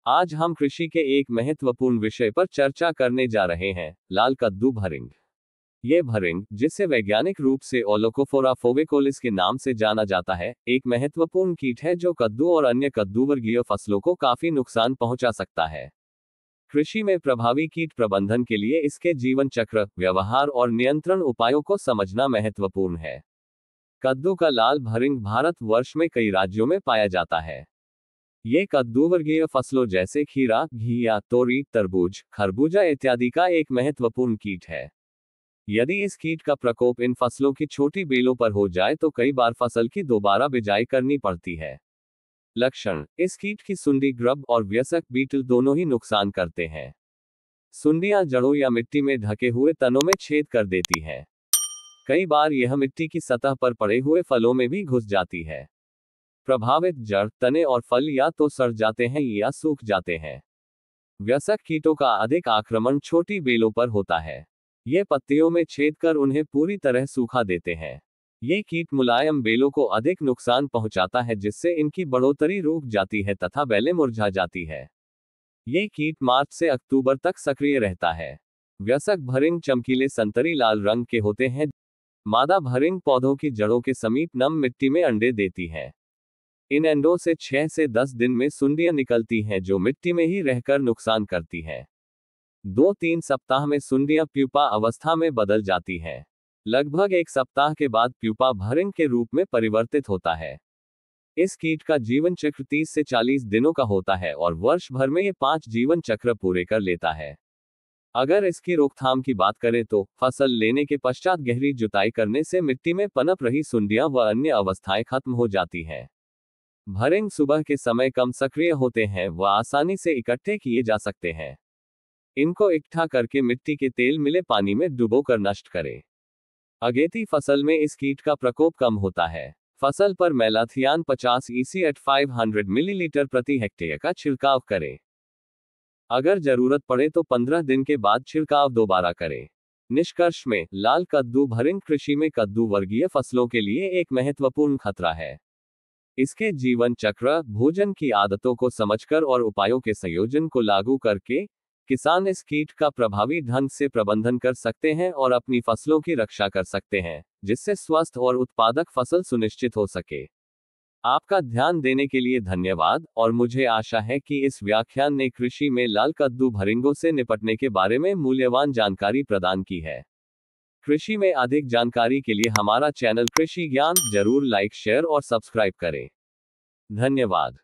आज हम कृषि के एक महत्वपूर्ण विषय पर चर्चा करने जा रहे हैं, लाल कद्दू भरिंग। ये भरिंग, जिसे वैज्ञानिक रूप से ओलोकोफोरा फोवेकोलिस के नाम से जाना जाता है, एक महत्वपूर्ण कीट है जो कद्दू और अन्य कद्दूवर्गीय फसलों को काफी नुकसान पहुंचा सकता है। कृषि में प्रभावी कीट प्रबंधन के लिए इसके जीवन चक्र, व्यवहार और नियंत्रण उपायों को समझना महत्वपूर्ण है। कद्दू का लाल भरिंग भारतवर्ष में कई राज्यों में पाया जाता है। ये कद्दूवर्गीय फसलों जैसे खीरा, घिया, तोरी, तरबूज, खरबूजा इत्यादि का एक महत्वपूर्ण कीट है। यदि इस कीट का प्रकोप इन फसलों की छोटी बेलों पर हो जाए तो कई बार फसल की दोबारा बिजाई करनी पड़ती है। लक्षण: इस कीट की सुंडी, ग्रब और वयस्क बीटल दोनों ही नुकसान करते हैं। सुंडियां जड़ों या मिट्टी में ढके हुए तनों में छेद कर देती हैं। कई बार यह मिट्टी की सतह पर पड़े हुए फलों में भी घुस जाती है। प्रभावित जड़, तने और फल या तो सड़ जाते हैं या सूख जाते हैं। वयस्क कीटों का अधिक आक्रमण छोटी बेलों पर होता है। ये पत्तियों में छेद कर उन्हें पूरी तरह सूखा देते हैं। ये कीट मुलायम बेलों को अधिक नुकसान पहुंचाता है, जिससे इनकी बढ़ोतरी रुक जाती है तथा बेलें मुरझा जाती है। ये कीट मार्च से अक्टूबर तक सक्रिय रहता है। वयस्क भरिंग चमकीले संतरी लाल रंग के होते हैं। मादा भरिंग पौधों की जड़ों के समीप नम मिट्टी में अंडे देती है। इन अंडों से 6 से 10 दिन में सुंडियां निकलती हैं जो मिट्टी में ही रहकर नुकसान करती हैं। 2-3 सप्ताह में सुंडियां प्यूपा अवस्था में बदल जाती हैं। लगभग 1 सप्ताह के बाद प्यूपा भरिंग के रूप में परिवर्तित होता है। इस कीट का जीवन चक्र 30 से 40 दिनों का होता है और वर्ष भर में ये 5 जीवन चक्र पूरे कर लेता है। अगर इसकी रोकथाम की बात करें तो फसल लेने के पश्चात गहरी जुताई करने से मिट्टी में पनप रही सुंडियां व अन्य अवस्थाएं खत्म हो जाती हैं। भरिंग सुबह के समय कम सक्रिय होते हैं व आसानी से इकट्ठे किए जा सकते हैं। इनको इकट्ठा करके मिट्टी के तेल मिले पानी में डुबोकर नष्ट करें। अगेती फसल में इस कीट का प्रकोप कम होता है। फसल पर मेलाथियान 50 EC at 500 मिलीलीटर प्रति हेक्टेयर का छिड़काव करें। अगर जरूरत पड़े तो 15 दिन के बाद छिड़काव दोबारा करें। निष्कर्ष में, लाल कद्दू भरिंग कृषि में कद्दू वर्गीय फसलों के लिए एक महत्वपूर्ण खतरा है। इसके जीवन चक्र, भोजन की आदतों को समझकर और उपायों के संयोजन को लागू करके किसान इस कीट का प्रभावी ढंग से प्रबंधन कर सकते हैं और अपनी फसलों की रक्षा कर सकते हैं, जिससे स्वस्थ और उत्पादक फसल सुनिश्चित हो सके। आपका ध्यान देने के लिए धन्यवाद और मुझे आशा है कि इस व्याख्यान ने कृषि में लाल कद्दू भरिंगों से निपटने के बारे में मूल्यवान जानकारी प्रदान की है। कृषि में अधिक जानकारी के लिए हमारा चैनल कृषि ज्ञान जरूर लाइक, शेयर और सब्सक्राइब करें। धन्यवाद।